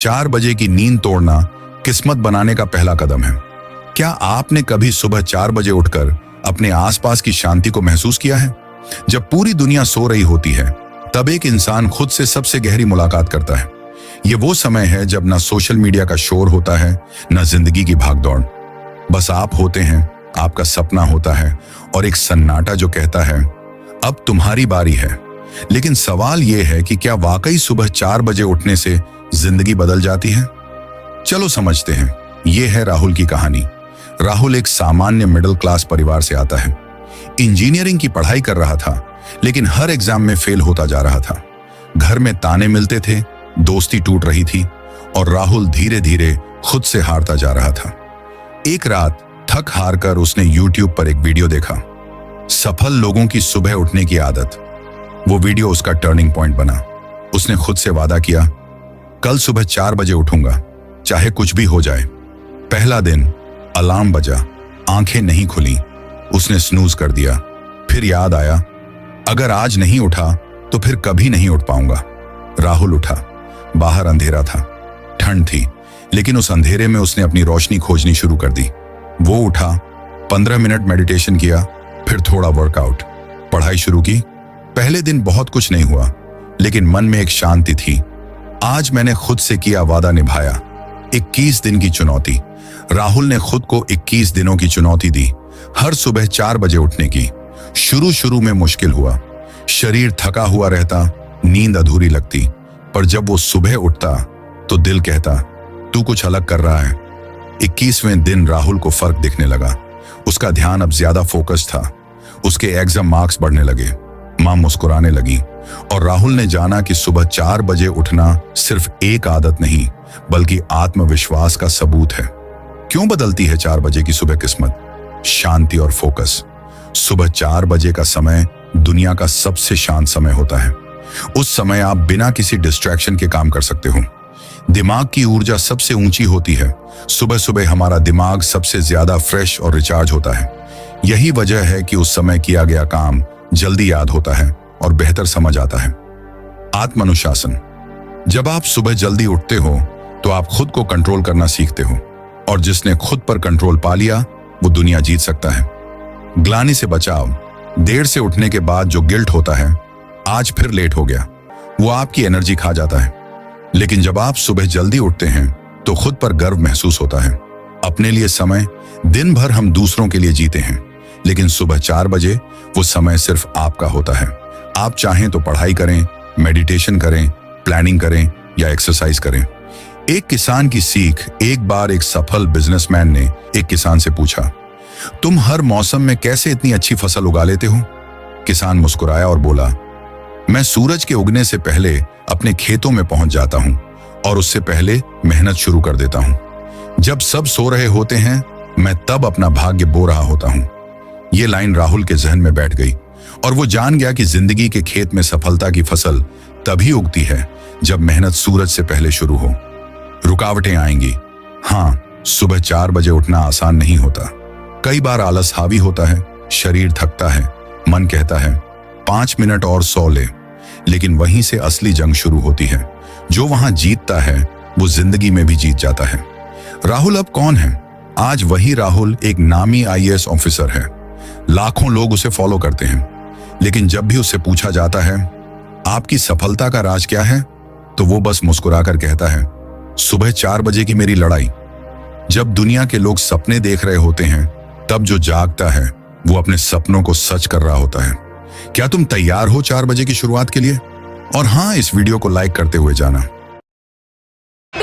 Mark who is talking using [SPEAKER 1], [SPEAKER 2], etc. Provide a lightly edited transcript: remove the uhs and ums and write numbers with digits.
[SPEAKER 1] 4 बजे की नींद तोड़ना किस्मत बनाने का पहला कदम है। क्या आपने कभी सुबह 4 बजे उठकर अपने आसपास की शांति को महसूस किया है? जब पूरी दुनिया सो रही होती है, तब एक इंसान खुद से सबसे गहरी मुलाकात करता है। ये वो समय है जब ना सोशल मीडिया का शोर होता है, ना जिंदगी की भागदौड़। बस आप होते हैं, आपका सपना होता है और एक सन्नाटा जो कहता है अब तुम्हारी बारी है। लेकिन सवाल यह है कि क्या वाकई सुबह 4 बजे उठने से जिंदगी बदल जाती है? चलो समझते हैं। यह है राहुल की कहानी। राहुल एक सामान्य मिडिल क्लास परिवार से आता है। इंजीनियरिंग की पढ़ाई कर रहा था, लेकिन हर एग्जाम में फेल होता जा रहा था। घर में ताने मिलते थे, दोस्ती टूट रही थी और राहुल धीरे धीरे खुद से हारता जा रहा था। एक रात थक हार कर उसने YouTube पर एक वीडियो देखा, सफल लोगों की सुबह उठने की आदत। वो वीडियो उसका टर्निंग पॉइंट बना। उसने खुद से वादा किया, कल सुबह 4 बजे उठूंगा, चाहे कुछ भी हो जाए। पहला दिन अलार्म बजा, आंखें नहीं खुली, उसने स्नूज कर दिया। फिर याद आया, अगर आज नहीं उठा तो फिर कभी नहीं उठ पाऊंगा। राहुल उठा। बाहर अंधेरा था, ठंड थी, लेकिन उस अंधेरे में उसने अपनी रोशनी खोजनी शुरू कर दी। वो उठा, 15 मिनट मेडिटेशन किया, फिर थोड़ा वर्कआउट, पढ़ाई शुरू की। पहले दिन बहुत कुछ नहीं हुआ, लेकिन मन में एक शांति थी। आज मैंने खुद से किया वादा निभाया। 21 दिन की चुनौती। राहुल ने खुद को 21 दिनों की चुनौती दी, हर सुबह 4 बजे उठने की। शुरू में मुश्किल हुआ, शरीर थका हुआ रहता, नींद अधूरी लगती, पर जब वो सुबह उठता तो दिल कहता तू कुछ अलग कर रहा है। 21वें दिन राहुल को फर्क दिखने लगा। उसका ध्यान अब ज्यादा फोकस था। उसके एग्जाम मार्क्स बढ़ने लगे, मां मुस्कुराने लगी और राहुल ने जाना कि सुबह 4 बजे उठना सिर्फ एक आदत नहीं, बल्कि आत्मविश्वास का सबूत है। क्यों बदलती है 4 बजे की सुबह किस्मत? शांति और फोकस। सुबह 4 बजे का समय दुनिया का सबसे शांत समय होता है। उस समय आप बिना किसी डिस्ट्रैक्शन के काम कर सकते हो। दिमाग की ऊर्जा सबसे ऊंची होती है। सुबह सुबह हमारा दिमाग सबसे ज्यादा फ्रेश और रिचार्ज होता है। यही वजह है कि उस समय किया गया काम जल्दी याद होता है और बेहतर समझ आता है। आत्मानुशासन। जब आप सुबह जल्दी उठते हो तो आप खुद को कंट्रोल करना सीखते हो, और जिसने खुद पर कंट्रोल पा लिया वो दुनिया जीत सकता है। ग्लानि से बचाव। देर से उठने के बाद जो गिल्ट होता है, आज फिर लेट हो गया, वो आपकी एनर्जी खा जाता है। लेकिन जब आप सुबह जल्दी उठते हैं तो खुद पर गर्व महसूस होता है। अपने लिए समय। दिन भर हम दूसरों के लिए जीते हैं, लेकिन सुबह 4 बजे वो समय सिर्फ आपका होता है। आप चाहें तो पढ़ाई करें, मेडिटेशन करें, प्लानिंग करें या एक्सरसाइज करें। एक किसान की सीख। एक बार एक सफल बिजनेसमैन ने एक किसान से पूछा, तुम हर मौसम में कैसे इतनी अच्छी फसल उगा लेते हो? किसान मुस्कुराया और बोला, मैं सूरज के उगने से पहले अपने खेतों में पहुंच जाता हूं और उससे पहले मेहनत शुरू कर देता हूं। जब सब सो रहे होते हैं, मैं तब अपना भाग्य बो रहा होता हूं। यह लाइन राहुल के जहन में बैठ गई और वो जान गया कि जिंदगी के खेत में सफलता की फसल तभी उगती है जब मेहनत सूरज से पहले शुरू हो। रुकावटें आएंगी। हाँ, सुबह 4 बजे उठना आसान नहीं होता। कई बार आलस हावी होता है, शरीर थकता है, मन कहता है 5 मिनट और सो ले। लेकिन वहीं से असली जंग शुरू होती है। जो वहां जीतता है वो जिंदगी में भी जीत जाता है। राहुल अब कौन है? आज वही राहुल एक नामी IAS ऑफिसर है। लाखों लोग उसे फॉलो करते हैं, लेकिन जब भी उससे पूछा जाता है आपकी सफलता का राज क्या है, तो वो बस मुस्कुराकर कहता है सुबह 4 बजे की मेरी लड़ाई। जब दुनिया के लोग सपने देख रहे होते हैं, तब जो जागता है वो अपने सपनों को सच कर रहा होता है। क्या तुम तैयार हो 4 बजे की शुरुआत के लिए? और हाँ, इस वीडियो को लाइक करते हुए जाना।